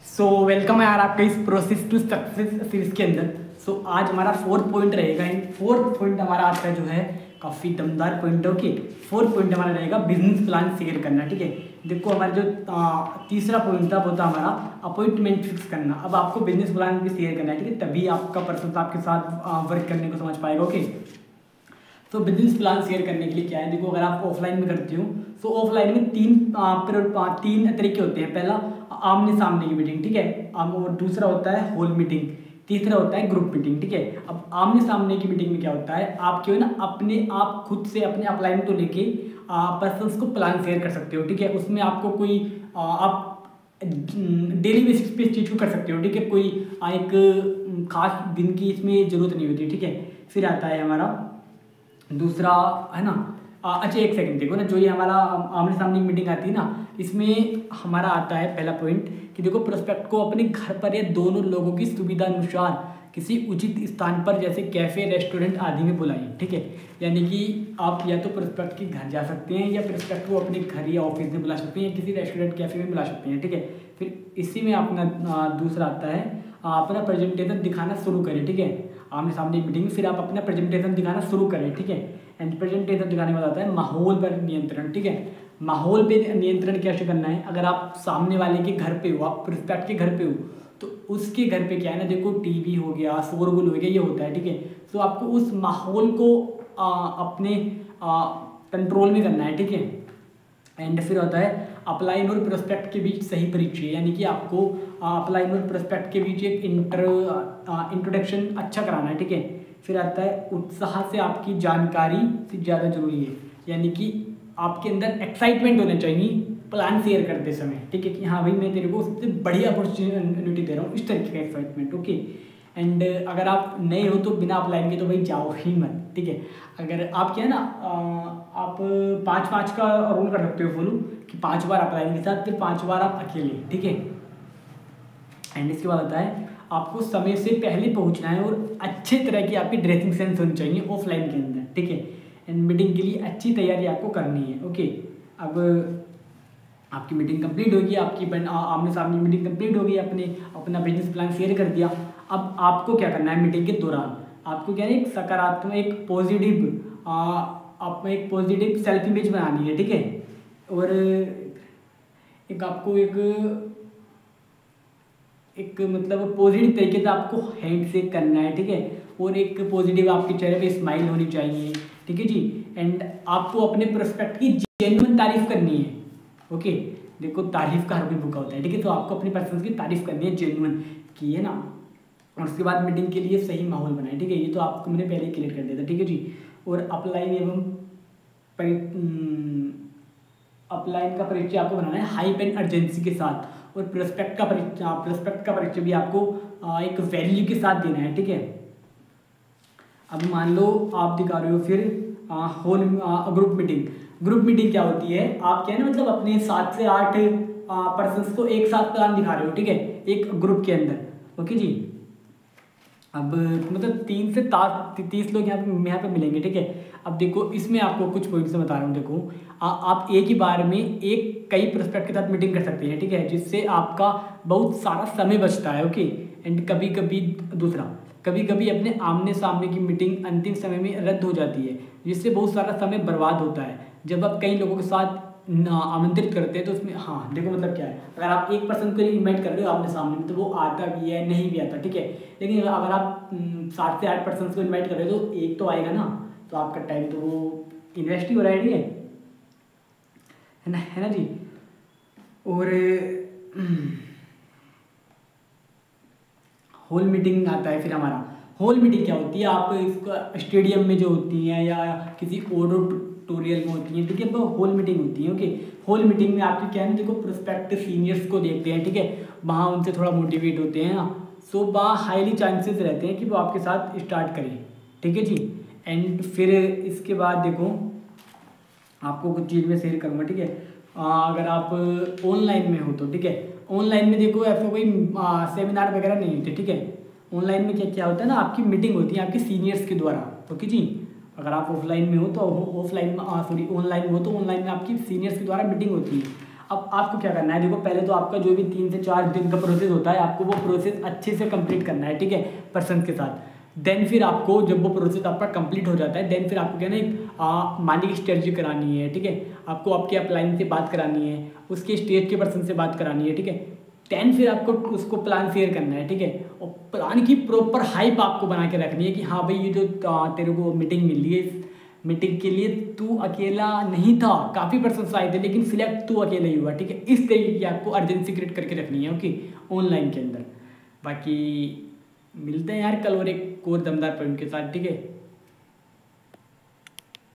Welcome है यार आपका इस प्रोसेस टू सक्सेस सीरीज के अंदर। आज हमारा फोर्थ पॉइंट रहेगा। इन फोर्थ पॉइंट हमारा आता है जो है काफ़ी दमदार पॉइंट है। ओके, फोर्थ पॉइंट हमारा रहेगा बिजनेस प्लान शेयर करना। ठीक है, देखो हमारा जो तीसरा पॉइंट था वो था हमारा अपॉइंटमेंट फिक्स करना। अब आपको बिजनेस प्लान भी शेयर करना है, ठीक है, तभी आपका पर्सन आपके साथ वर्क करने को समझ पाएगा। ओके, तो बिजनेस प्लान शेयर करने के लिए क्या है, देखो अगर आप ऑफलाइन में करते हो तो ऑफलाइन में तीन तरीके होते हैं। पहला आमने सामने की मीटिंग, ठीक है, और दूसरा होता है होल मीटिंग, तीसरा होता है ग्रुप मीटिंग। ठीक है, अब आमने सामने की मीटिंग में क्या होता है, आप क्यों ना अपने आप खुद से अपने अपलाइन को लेके पर्सन्स को प्लान शेयर कर सकते हो। ठीक है, उसमें आपको कोई आप डेली बेसिस पे इस चीज़ को कर सकते हो। ठीक है, कोई एक खास दिन की इसमें ज़रूरत नहीं होती। ठीक है, फिर आता है हमारा दूसरा, है ना। अच्छा एक सेकंड देखो ना, जो ये हमारा आमने सामने की मीटिंग आती है ना, इसमें हमारा आता है पहला पॉइंट कि देखो प्रोस्पेक्ट को अपने घर पर या दोनों लोगों की सुविधा अनुसार किसी उचित स्थान पर जैसे कैफ़े, रेस्टोरेंट आदि में बुलाइए। ठीक है, यानी कि आप या तो प्रोस्पेक्ट के घर जा सकते हैं या प्रोस्पेक्ट को अपने घर या ऑफिस में बुला सकते हैं या किसी रेस्टोरेंट कैफ़े में बुला सकते हैं। ठीक है, फिर इसी में अपना दूसरा आता है अपना प्रेजेंटेशन दिखाना शुरू करें। ठीक है, आमने सामने मीटिंग में फिर आप अपना प्रेजेंटेशन दिखाना शुरू करें। ठीक है, एंड प्रेजेंटेशन दिखाने के बाद आता है माहौल पर नियंत्रण। ठीक है, माहौल पे नियंत्रण कैसे करना है, अगर आप सामने वाले के घर पे हो, आप प्रोस्पेक्ट के घर पे हो, तो उसके घर पे क्या है ना, देखो टीवी हो गया, शोरगुल हो गया, ये होता है। ठीक है, तो आपको उस माहौल को अपने कंट्रोल में करना है। ठीक है, एंड फिर होता है अपलाइन और प्रोस्पेक्ट के बीच सही परिचय, यानी कि आपको अपलाइन और प्रोस्पेक्ट के बीच एक इंट्रोडक्शन अच्छा कराना है। ठीक है, फिर आता है उत्साह से आपकी जानकारी से ज़्यादा जरूरी है, यानी कि आपके अंदर एक्साइटमेंट होना चाहिए प्लान शेयर करते समय। ठीक है, कि हाँ भाई मैं तेरे को सबसे बढ़िया अपॉर्चुनिटी दे रहा हूँ, इस तरीके का एक्साइटमेंट। ओके, एंड अगर आप नए हो तो बिना अप्लाई के तो भाई जाओ ही मत। ठीक है, अगर आप क्या है ना आप 5-5 का रूल कर सकते हो फॉलो, कि 5 बार अप्लाई के साथ, फिर 5 बार आप अकेले। ठीक है, एंड इसके बाद आता है आपको समय से पहले पहुंचना है और अच्छे तरह की आपकी ड्रेसिंग सेंस होनी चाहिए ऑफलाइन के अंदर। ठीक है, एंड मीटिंग के लिए अच्छी तैयारी आपको करनी है। ओके, अब आपकी मीटिंग कंप्लीट होगी, आपकी आमने सामने मीटिंग कंप्लीट होगी, अपना बिजनेस प्लान शेयर कर दिया। अब आपको क्या करना है मीटिंग के दौरान, आपको क्या है एक सकारात्मक एक पॉजिटिव सेल्फ इमेज बनानी है। ठीक है, और आपको एक मतलब पॉजिटिव तरीके से आपको हैंड शेक करना है। ठीक है, और एक पॉजिटिव आपके चेहरे पे स्माइल होनी चाहिए। ठीक है जी, एंड आपको अपने प्रोस्पेक्ट की जेन्युइन तारीफ करनी है। ओके, देखो तारीफ का हर कोई भूखा होता है। ठीक है, तो आपको अपने पर्सन की तारीफ करनी है जेन्युइन की, है ना। और उसके बाद मीटिंग के लिए सही माहौल बनाए। ठीक है, ये तो आपको मैंने पहले ही क्लियर कर दिया था। ठीक है जी, और अपलाइन का परिचय आपको बनाना है हाइप एंड अर्जेंसी के साथ, और प्रोस्पेक्ट का परिचय भी आपको एक वैल्यू के साथ देना है। ठीक है, अब मान लो आप दिखा रहे हो फिर होल ग्रुप मीटिंग क्या होती है, आप क्या है ना मतलब अपने 7 से 8 पर्सन्स को एक साथ प्लान दिखा रहे हो। ठीक है, एक ग्रुप के अंदर। ओके जी, अब मतलब 3 से 30 लोग यहाँ पे मिलेंगे। ठीक है, अब देखो इसमें आपको कुछ पॉइंट्स बता रहा हूँ। देखो आप एक ही बार में कई प्रोस्पेक्ट के साथ मीटिंग कर सकते हैं। ठीक है, जिससे आपका बहुत सारा समय बचता है। ओके, एंड कभी कभी अपने आमने सामने की मीटिंग अंतिम समय में रद्द हो जाती है, जिससे बहुत सारा समय बर्बाद होता है। जब आप कई लोगों के साथ आमंत्रित करते हैं तो उसमें हाँ देखो मतलब क्या है, अगर आप एक पर्सन को इनवाइट कर रहे हो आमने सामने में तो वो आता भी है नहीं भी आता। ठीक है, लेकिन अगर आप 7 से 8 पर्सन को इनवाइट कर रहे हो तो एक तो आएगा ना, तो आपका टाइम तो वो इन्वेस्ट ही हो रहा है। ठीक है ना जी। और होल मीटिंग आता है फिर हमारा। होल मीटिंग क्या होती है, आप इसको स्टेडियम में जो होती हैं या किसी ऑडिटोरियल में होती हैं। ठीक है, तो होल मीटिंग होती है। ओके, होल मीटिंग में आपके क्या है देखो प्रोस्पेक्टिव सीनियर्स को देखते हैं। ठीक है, वहाँ उनसे थोड़ा मोटिवेट होते हैं ना, सो वहाँ हाईली चांसेस रहते हैं कि वो आपके साथ स्टार्ट करें। ठीक है जी, एंड फिर इसके बाद देखो आपको कुछ चीज़ में शेयर करूँगा। ठीक है, अगर आप ऑनलाइन में हो तो ठीक है, ऑनलाइन में देखो ऐसा कोई सेमिनार वगैरह नहीं होते। ठीक है, ऑनलाइन में क्या क्या होता है ना, आपकी मीटिंग होती है आपके सीनियर्स के द्वारा। ओके जी, अगर आप ऑफलाइन में हो तो ऑनलाइन में हो तो ऑनलाइन में आपकी सीनियर्स के द्वारा मीटिंग होती है। अब आपको क्या करना है, देखो पहले तो आपका जो भी 3 से 4 दिन का प्रोसेस होता है, आपको वो प्रोसेस अच्छे से कंप्लीट करना है, ठीक है, पर्सन के साथ। देन फिर आपको जब वो प्रोसेस आपका कंप्लीट हो जाता है, देन फिर आपको क्या ना एक मानी की स्ट्रेटजी करानी है, ठीक है, आपको आपके अपलाइन से बात करानी है, उसके स्टेज के पर्सन से बात करानी है, ठीक है। देन फिर आपको उसको प्लान शेयर करना है, ठीक है, और प्लान की प्रॉपर हाइप आपको बना के रखनी है कि हाँ भाई ये जो तेरे को मीटिंग मिली है, इस मीटिंग के लिए तू अकेला नहीं था, काफ़ी पर्सन आए थे लेकिन सिलेक्ट तू अकेला ही हुआ, ठीक है। इस तरीके की आपको अर्जेंसी क्रिएट करके रखनी है, ओके, ऑनलाइन के अंदर। बाकी मिलते हैं यार कल और एक और दमदार पॉइंट के साथ, ठीक है।